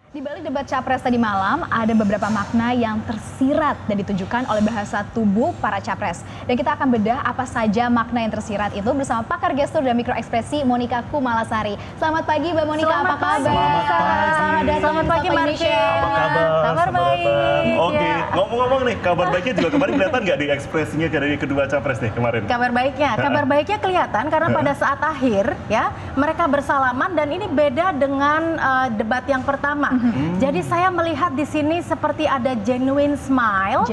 Di balik debat capres tadi malam, ada beberapa makna yang tersirat dan ditunjukkan oleh bahasa tubuh para capres. Dan kita akan bedah apa saja makna yang tersirat itu bersama pakar gestur dan mikroekspresi Monica Kumalasari. Selamat pagi Mbak Monica, apa kabar? Selamat pagi Marsha. Apa kabar? Kabar baik. Oke, Ya. ngomong-ngomong nih, kabar baiknya juga kemarin kelihatan nggak di ekspresinya dari kedua capres nih kemarin? Kabar baiknya kelihatan karena pada saat akhir ya mereka bersalaman dan ini beda dengan debat yang pertama. Jadi saya melihat di sini seperti ada genuine smile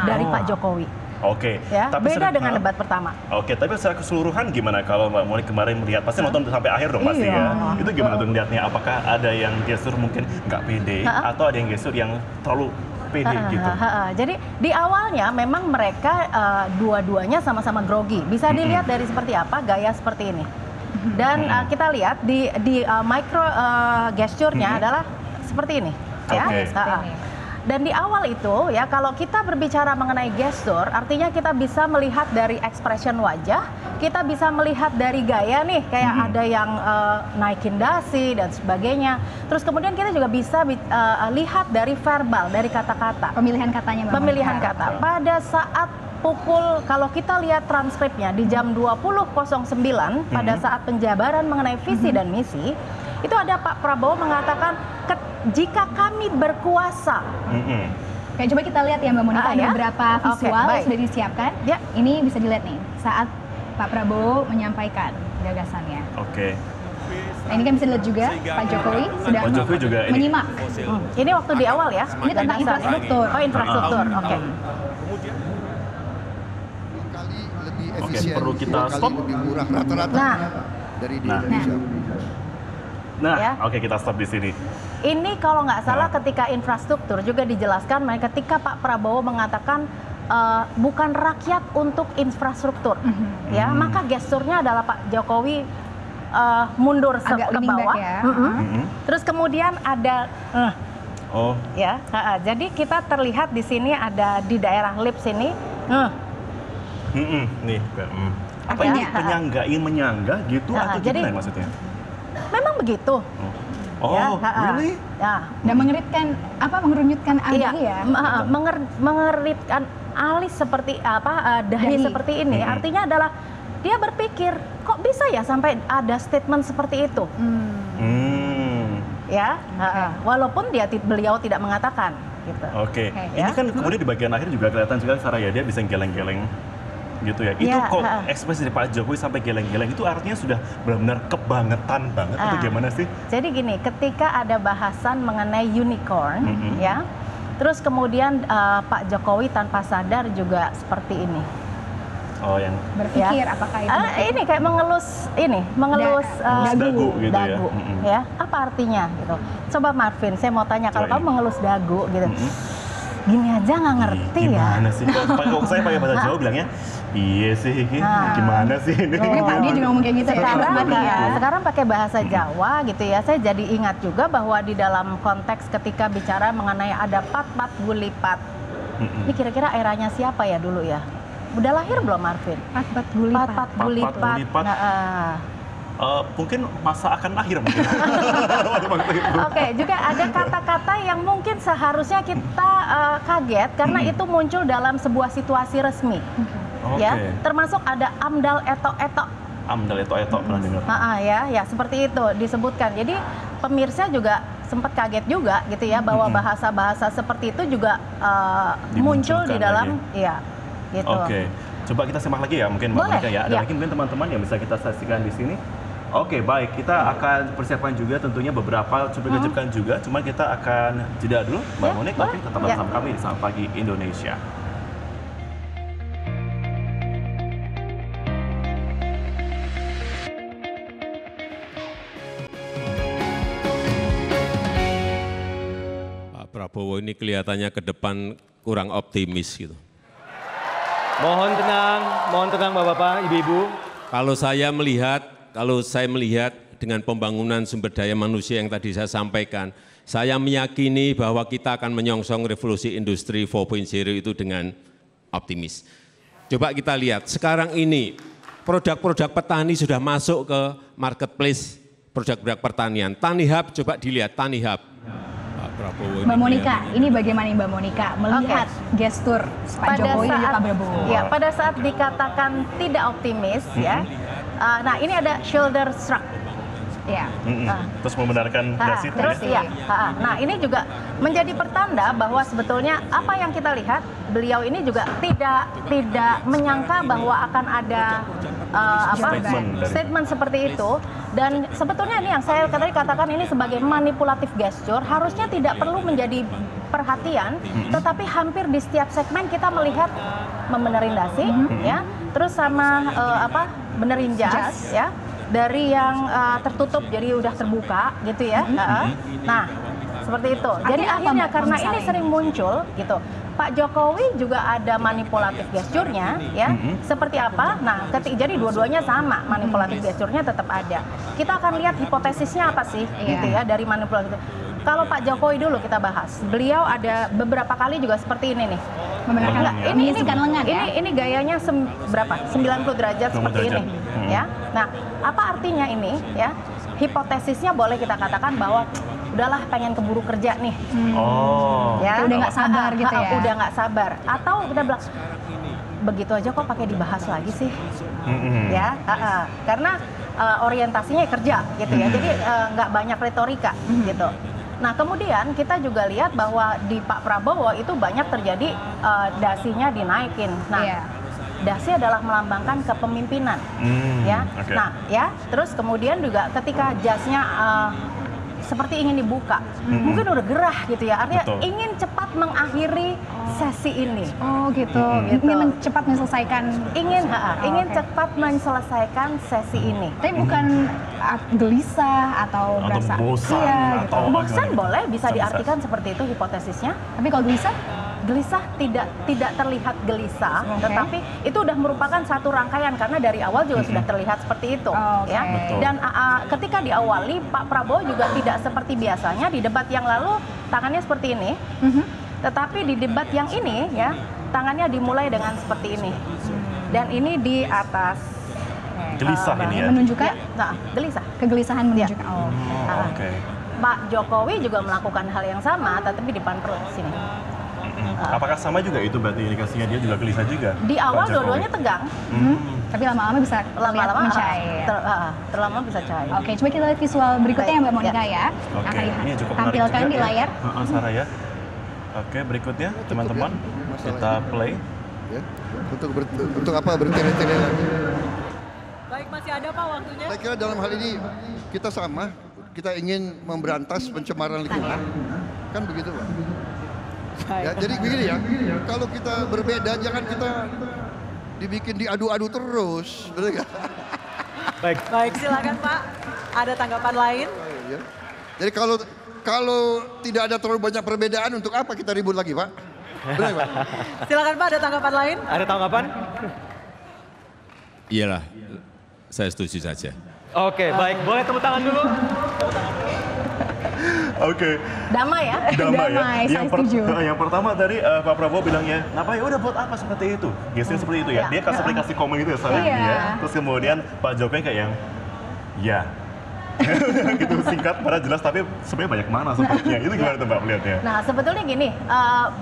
dari Pak Jokowi. Oke, Ya, tapi beda dengan debat pertama. Oke, tapi secara keseluruhan gimana kalau Mbak Monica kemarin melihat? Pasti nonton sampai akhir dong pasti Iya. ya. Itu gimana tuh ngeliatnya? Apakah ada yang gestur mungkin nggak pede atau ada yang gestur yang terlalu pede gitu? Jadi di awalnya memang mereka dua-duanya sama-sama grogi. Bisa dilihat dari seperti apa gaya seperti ini. Dan kita lihat di micro gesturnya adalah seperti ini. Ya. Oke. Dan di awal itu ya kalau kita berbicara mengenai gestur, artinya kita bisa melihat dari expression wajah, kita bisa melihat dari gaya nih, kayak ada yang naikin dasi dan sebagainya. Terus kemudian kita juga bisa lihat dari verbal, dari kata-kata. Pemilihan katanya Mbak Pemilihan Monica. kata. Pada saat pukul, kalau kita lihat transkripnya di jam 20.09 pada saat penjabaran mengenai visi dan misi, itu ada Pak Prabowo mengatakan jika kami berkuasa. Oke, coba kita lihat ya Mbak Monica, ada Ya. beberapa Oke, visual yang baik. sudah disiapkan. Ya. Ini bisa dilihat nih saat Pak Prabowo menyampaikan gagasannya. Oke. Nah, ini kan bisa dilihat juga Pak Jokowi sedang Pak Jokowi juga ini. menyimak. Ini waktu di awal ya. Ini tentang Gagasan. infrastruktur. Oh, infrastruktur. Oke. Kali lebih Oke, efisien, perlu kita dua kali stop. lebih murah rata-rata Nah. dari di Nah. Indonesia. Nah, Ya. oke kita stop di sini. Ini kalau nggak salah ketika infrastruktur juga dijelaskan, ketika Pak Prabowo mengatakan bukan rakyat untuk infrastruktur, ya maka gesturnya adalah Pak Jokowi mundur Agak ke leaning back bawah. ya. Terus kemudian ada Oh, ya, jadi kita terlihat di sini ada di daerah lips ini. nih. Apa Ya. ini penyangga, ingin menyangga gitu atau jadi- gimana maksudnya? Memang begitu. Oh, Ya, really? Ya. Dan mengerunyutkan Iya, alis ya. mengeritkan alis seperti dahi Dahi. seperti ini. Artinya adalah dia berpikir kok bisa ya sampai ada statement seperti itu, ya. Walaupun beliau tidak mengatakan, gitu. Oke. Oke. Ini Ya. kan kemudian di bagian akhir juga kelihatan juga Sarah ya, dia bisa geleng-geleng gitu ya. Itu Ya, kok ekspresi dari Pak Jokowi sampai geleng-geleng itu artinya sudah benar-benar kebangetan banget atau gimana sih? Jadi gini, ketika ada bahasan mengenai unicorn, ya, terus kemudian Pak Jokowi tanpa sadar juga seperti ini. Oh, yang Berpikir apakah itu Ini kayak mengelus dagu gitu ya. dagu, ya. Apa artinya gitu? Coba Marvin, saya mau tanya kalau Coba kamu ini. mengelus dagu gitu, gini aja nggak ngerti ya? Gimana sih? Kalau saya pakai bahasa Jawa bilangnya, iya sih, gimana sih ini? Ini Pak dia juga ngomong kayak gitu Sekarang pakai bahasa Jawa gitu ya. Saya jadi ingat juga bahwa di dalam konteks ketika bicara mengenai ada pat-pat gulipat. Ini kira-kira eranya siapa ya dulu ya? Udah lahir belum Marvin? Pat-pat gulipat. Pat-pat Pat-pat gulipat. gulipat. Nah, Mungkin masa akan lahir mungkin. Waktu itu. Oke, juga ada kata-kata yang mungkin seharusnya kita kaget karena itu muncul dalam sebuah situasi resmi. Oke. Ya, termasuk ada amdal etok-etok. Amdal etok pernah dengar. Ya, seperti itu disebutkan. Jadi pemirsa juga sempat kaget juga gitu ya bahwa bahasa-bahasa seperti itu juga muncul di Dimunculkan dalam lagi. ya gitu. Oke, coba kita simak lagi ya mungkin Mbak Boleh, Monica ya. Ada ya. lagi mungkin teman-teman yang bisa kita saksikan di sini. Oke, baik. Kita akan persiapkan juga tentunya beberapa cuplikan juga. Cuma kita akan jeda dulu, Mbak Ya, Monica. boleh. Oke, tetap Ya. bersama kami di Selamat Pagi Indonesia. Pak Prabowo ini kelihatannya ke depan kurang optimis gitu. Mohon tenang Bapak-bapak, Ibu-ibu. Kalau saya melihat dengan pembangunan sumber daya manusia yang tadi saya sampaikan, saya meyakini bahwa kita akan menyongsong revolusi industri 4.0 itu dengan optimis. Coba kita lihat, sekarang ini produk-produk petani sudah masuk ke marketplace produk-produk pertanian. Tanihub, coba dilihat Tanihub. Prabowo Mbak ini Monica, beliau ini bagaimana nih Mbak Monica melihat gestur Pak Jokowi dan Pak Prabowo? Ya, pada saat dikatakan tidak optimis ya. Nah, ini ada shoulder shrug. Ya. Terus membenarkan dasi itu Terus ya? iya, nah ini juga menjadi pertanda bahwa sebetulnya apa yang kita lihat, beliau ini juga tidak menyangka bahwa akan ada statement seperti itu. Dan sebetulnya ini yang saya tadi katakan ini sebagai manipulatif gesture harusnya tidak perlu menjadi perhatian, tetapi hampir di setiap segmen kita melihat membenerin dasi, ya, terus sama benerin jas, ya. Dari yang tertutup jadi udah terbuka gitu ya. Nah, seperti itu. Jadi Artinya apa, akhirnya Mbak, karena misalnya ini sering muncul gitu. Pak Jokowi juga ada manipulatif gesturnya ya. Seperti apa? Nah, jadi dua-duanya sama, manipulatif gesturnya tetap ada. Kita akan lihat hipotesisnya apa sih gitu ya dari manipulatif. Kalau Pak Jokowi dulu kita bahas. Beliau ada beberapa kali juga seperti ini nih. Membenarkan menyisikan lengan ya. Ini gayanya berapa? 90 derajat seperti ini, ya. Nah, apa artinya ini, ya? Hipotesisnya boleh kita katakan bahwa udahlah pengen keburu kerja nih. Ya, udah nggak sabar gitu ya. Udah nggak sabar. Atau kita bilang begitu aja kok pakai dibahas lagi sih, ya? Karena orientasinya kerja gitu ya. Jadi nggak banyak retorika gitu. Nah, kemudian kita juga lihat bahwa di Pak Prabowo itu banyak terjadi dasinya dinaikin. Nah, dasi adalah melambangkan kepemimpinan, ya. Nah, ya, terus kemudian juga ketika jasnya seperti ingin dibuka, mungkin udah gerah gitu ya. Artinya ingin cepat mengakhiri sesi ini. Oh gitu. Ingin cepat menyelesaikan. Ingin cepat menyelesaikan sesi ini. Tapi bukan gelisah atau merasa bosan gitu. Bosan boleh bisa diartikan seperti itu hipotesisnya. Tapi kalau gelisah tidak terlihat gelisah, tetapi itu udah merupakan satu rangkaian karena dari awal juga sudah terlihat seperti itu, ya. Dan ketika diawali Pak Prabowo juga tidak seperti biasanya di debat yang lalu tangannya seperti ini, tetapi di debat yang ini ya tangannya dimulai dengan seperti ini, dan ini di atas. Gelisah ini ya. Menunjukkan gelisah. Kegelisahan menunjukkan. Pak Jokowi juga melakukan hal yang sama, tetapi di depan perut sini. Apakah sama juga itu berarti indikasinya dia juga gelisah juga? Di awal dua-duanya tegang, tapi lama-lama bisa lama-lama mencair. terlama bisa cair. Oke, coba kita lihat visual berikutnya ya Mbak Monica ya. Oke, Akan ini cukup menarik tampilkan juga di layar. Sarah ya. Oke, berikutnya teman-teman kita play. Ya. Untuk apa bertele-tele lagi? Baik, masih ada Pak waktunya? Saya kira dalam hal ini kita sama, kita ingin memberantas pencemaran lingkungan, kan begitu Pak? Ya, jadi begini ya, kalau kita berbeda jangan kita dibikin diadu-adu terus, betul nggak? Baik, silakan Pak. Ada tanggapan lain? Ya. Jadi kalau tidak ada terlalu banyak perbedaan, untuk apa kita ribut lagi Pak? Betul Pak? Silakan Pak, ada tanggapan lain? Ada tanggapan? Iyalah, saya setuju saja. Oke, baik. Boleh tepuk tangan dulu? Oke. Damai ya? Damai, saya setuju. Yang pertama tadi Pak Prabowo bilangnya, "Ngapain udah buat apa seperti itu?" Gesturnya seperti itu ya. Dia kasih komen gitu ya Sarah ini ya. Terus kemudian Pak Jokowi kayak yang ya. Gitu singkat, padahal jelas, tapi sebenarnya banyak mana sepertinya. Itu gimana tuh Mbak melihatnya? Nah, sebetulnya gini,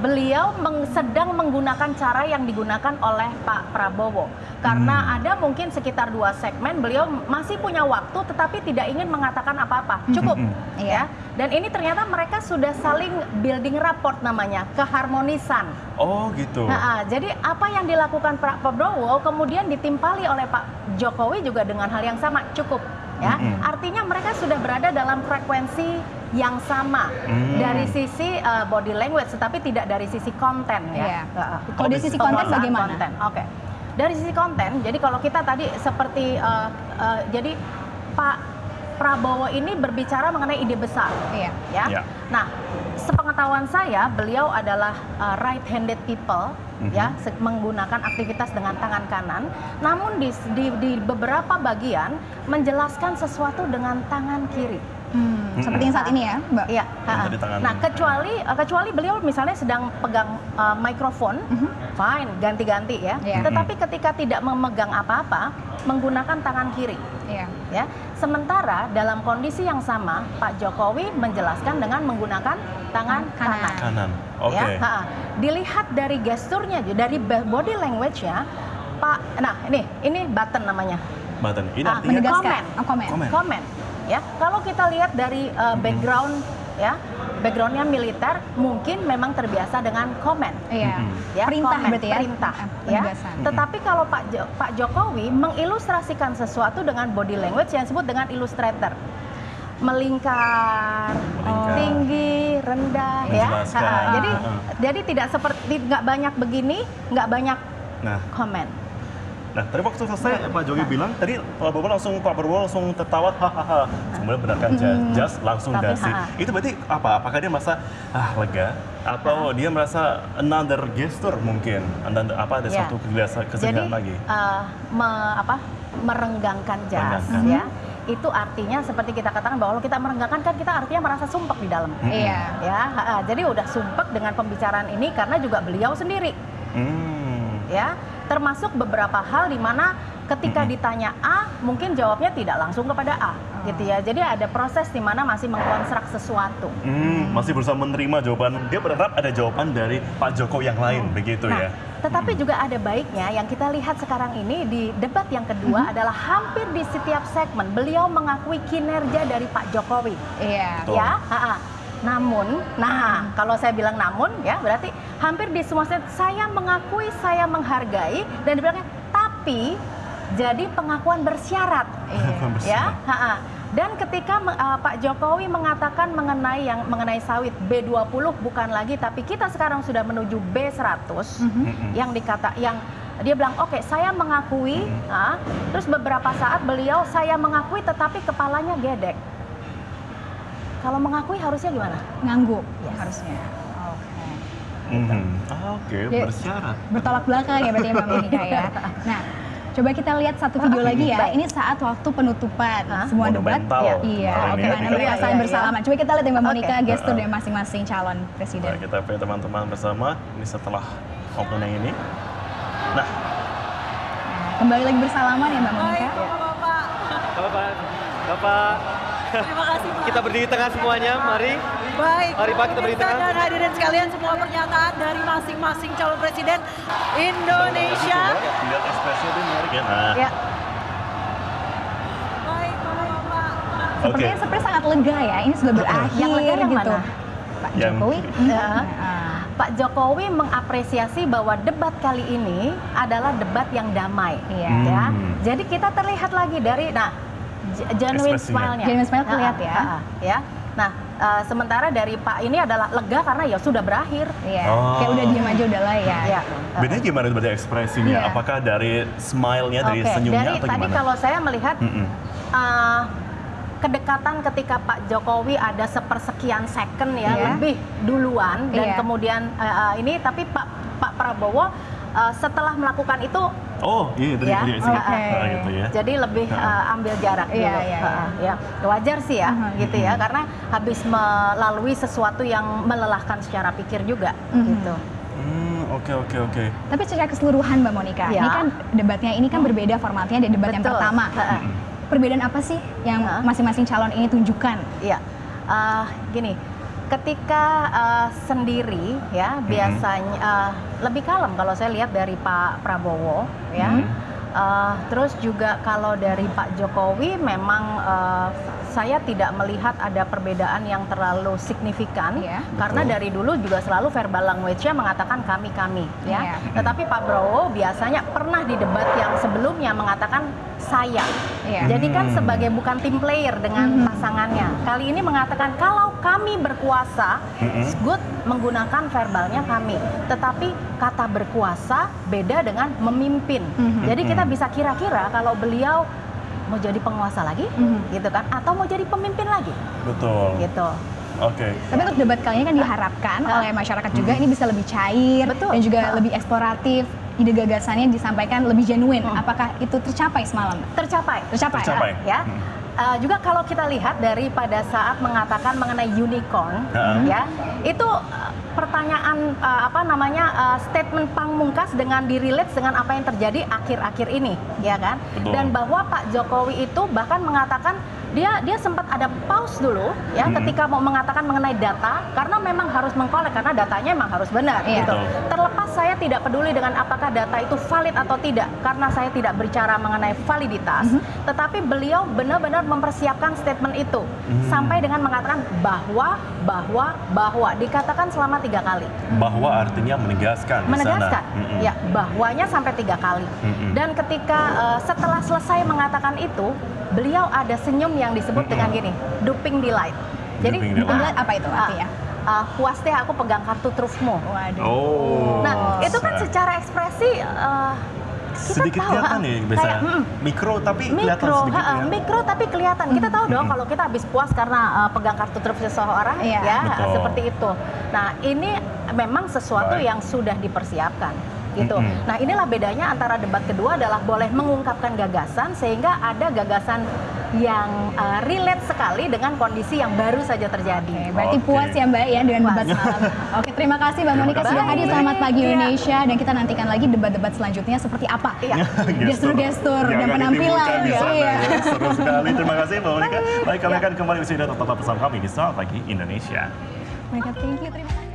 beliau sedang menggunakan cara yang digunakan oleh Pak Prabowo. Karena ada mungkin sekitar 2 segmen, beliau masih punya waktu tetapi tidak ingin mengatakan apa-apa. Cukup, ya. Dan ini ternyata mereka sudah saling building rapport namanya, keharmonisan. Oh gitu. Nah, jadi apa yang dilakukan Pak Prabowo kemudian ditimpali oleh Pak Jokowi juga dengan hal yang sama, cukup. Ya, artinya mereka sudah berada dalam frekuensi yang sama dari sisi body language, tetapi tidak dari sisi konten ya. Kalau dari sisi konten bagaimana? Oke. Dari sisi konten, jadi kalau kita tadi seperti jadi Pak Prabowo ini berbicara mengenai ide besar, ya. Nah, sepengetahuan saya, beliau adalah right-handed people. Ya, menggunakan aktivitas dengan tangan kanan, namun di beberapa bagian menjelaskan sesuatu dengan tangan kiri. Seperti yang saat ini ya, Mbak? Iya. Yang tadi tangan. Nah, kecuali beliau misalnya sedang pegang mikrofon, fine, ganti-ganti ya. Tetapi ketika tidak memegang apa-apa, menggunakan tangan kiri. Ya. Sementara dalam kondisi yang sama, Pak Jokowi menjelaskan dengan menggunakan tangan kanan. Oke. Ya, dilihat dari gesturnya, dari body language-nya, Pak. Nah, ini button namanya. Button. Ini artinya Komen. Ya, kalau kita lihat dari background ya, backgroundnya militer, mungkin memang terbiasa dengan komen. Ya, perintah berarti ya. Perintah, ya. Tetapi kalau Pak Jokowi mengilustrasikan sesuatu dengan body language yang disebut dengan illustrator. Melingkar, tinggi, rendah, ya. Jadi tidak seperti, nggak banyak begini, nggak banyak komen. Nah, tadi waktu selesai Pak Jokowi bilang, tadi Pak Prabowo langsung tertawa, hahaha. Kemudian benarkan jas langsung dasi. Itu berarti apa? Apakah dia merasa lega? Atau dia merasa another gesture mungkin? Ada suatu kesedihan lagi? Merenggangkan jas, ya. Itu artinya seperti kita katakan bahwa kalau kita merenggangkan kan kita artinya merasa sumpek di dalam. Jadi udah sumpek dengan pembicaraan ini karena juga beliau sendiri. Ya. Termasuk beberapa hal di mana ketika ditanya A, mungkin jawabnya tidak langsung kepada A, gitu ya. Jadi ada proses di mana masih mengkonstruk sesuatu. Masih berusaha menerima jawaban. Dia berharap ada jawaban dari Pak Jokowi yang lain, begitu ya. Tetapi juga ada baiknya yang kita lihat sekarang ini di debat yang kedua adalah hampir di setiap segmen beliau mengakui kinerja dari Pak Jokowi. Namun, kalau saya bilang namun, ya berarti hampir di semua saya mengakui, saya menghargai, dan dibilangnya tapi jadi pengakuan bersyarat, ya. Dan ketika Pak Jokowi mengatakan mengenai sawit B20 bukan lagi, tapi kita sekarang sudah menuju B100, yang dia bilang oke, saya mengakui, terus beberapa saat beliau saya mengakui, tetapi kepalanya gedek. Kalau mengakui harusnya gimana? Ngangguk harusnya. Oke, bersyarat. Bertolak belakang ya berarti Mbak Monica ya. Nah, coba kita lihat satu video lagi ya. Ini saat waktu penutupan semua debat. Gimana perasaan bersalaman. Coba kita lihat ya Mbak Monica gestur dari masing-masing calon presiden. Kita pilih teman-teman bersama. Ini setelah opening yang ini. Nah, kembali lagi bersalaman ya Mbak Monica. Bapak. Terima kasih Pak. Kita berdiri tengah semuanya, mari. Baik. Mari Pak, kita berdiri tengah. Dan hadirin sekalian, semua pernyataan dari masing-masing calon presiden Indonesia. Lihat ekspresinya itu menarik ya. Baik, Bapak. Sepertinya sangat lega ya. Ini sudah berakhir yang lega yang gitu. mana? Pak Jokowi. Pak Jokowi mengapresiasi bahwa debat kali ini adalah debat yang damai. Ya. Jadi kita terlihat lagi dari genuine smile-nya. Genuine smile terlihat ya. Nah, sementara dari Pak ini adalah lega karena ya sudah berakhir. Kayak udah diam aja udah lah ya. Bedanya gimana berarti ekspresinya? Apakah dari smile-nya, dari senyumnya atau gimana? Tadi kalau saya melihat kedekatan ketika Pak Jokowi ada sepersekian second lebih duluan dan kemudian tapi Pak Prabowo setelah melakukan itu gitu ya. Jadi lebih ambil jarak dulu. Wajar sih ya, gitu ya, karena habis melalui sesuatu yang melelahkan secara pikir juga, gitu. Oke. Tapi secara keseluruhan Mbak Monica, ini kan debatnya ini kan berbeda formatnya dari debat yang pertama. Perbedaan apa sih yang masing-masing calon ini tunjukkan? Gini. Ketika sendiri ya biasanya lebih kalem kalau saya lihat dari Pak Prabowo ya. Terus juga kalau dari Pak Jokowi memang saya tidak melihat ada perbedaan yang terlalu signifikan karena dari dulu juga selalu verbal language-nya mengatakan kami ya. Tetapi Pak Prabowo biasanya pernah di debat yang sebelumnya mengatakan saya. Jadi kan sebagai bukan tim player dengan pasangannya. Kali ini mengatakan kalau kami berkuasa, good menggunakan verbalnya kami. Tetapi kata berkuasa beda dengan memimpin. Jadi kita bisa kira-kira kalau beliau mau jadi penguasa lagi, gitu kan? Atau mau jadi pemimpin lagi. Betul. Gitu. Oke. Tapi untuk debat kali ini kan diharapkan oleh masyarakat juga ini bisa lebih cair dan juga lebih eksploratif. Ide gagasannya disampaikan lebih genuine. Apakah itu tercapai semalam? Tercapai. Ya. juga kalau kita lihat dari pada saat mengatakan mengenai unicorn, ya itu pertanyaan statement pamungkas dengan direlate dengan apa yang terjadi akhir-akhir ini, ya kan? Betul. Dan bahwa Pak Jokowi itu bahkan mengatakan dia sempat ada pause dulu ya ketika mau mengatakan mengenai data karena memang harus mengkolek karena datanya memang harus benar gitu. Terlepas saya tidak peduli dengan apakah data itu valid atau tidak karena saya tidak berbicara mengenai validitas, tetapi beliau benar-benar mempersiapkan statement itu sampai dengan mengatakan bahwa dikatakan selama 3 kali. Bahwa artinya menegaskan. Menegaskan, ya bahwanya sampai 3 kali. Dan ketika setelah selesai mengatakan itu, beliau ada senyum yang disebut dengan gini, duping delight. Jadi Duping delight apa itu artinya? Puas deh aku pegang kartu trufmu. Waduh. Oh. Nah itu kan secara ekspresi kita sedikit tahu, kelihatan ya biasanya. Mikro tapi kelihatan sedikit ya. Mikro tapi kelihatan. Kita tahu dong kalau kita habis puas karena pegang kartu truf seseorang, ya Betul. seperti itu. Nah ini memang sesuatu yang sudah dipersiapkan. Gitu. Nah inilah bedanya antara debat kedua adalah boleh mengungkapkan gagasan sehingga ada gagasan yang relate sekali dengan kondisi yang baru saja terjadi. Berarti puas ya Mbak ya dengan debat semalam. Oke, terima kasih Mbak Monica sudah hadir. Selamat pagi Indonesia dan kita nantikan lagi debat-debat selanjutnya seperti apa. Gestur-gestur dan penampilan. Seru sekali. Terima kasih Mbak Monica. Baik, kami akan kembali usia tetap bersama kami di Selamat Pagi Indonesia. Monica, thank you. Terima kasih.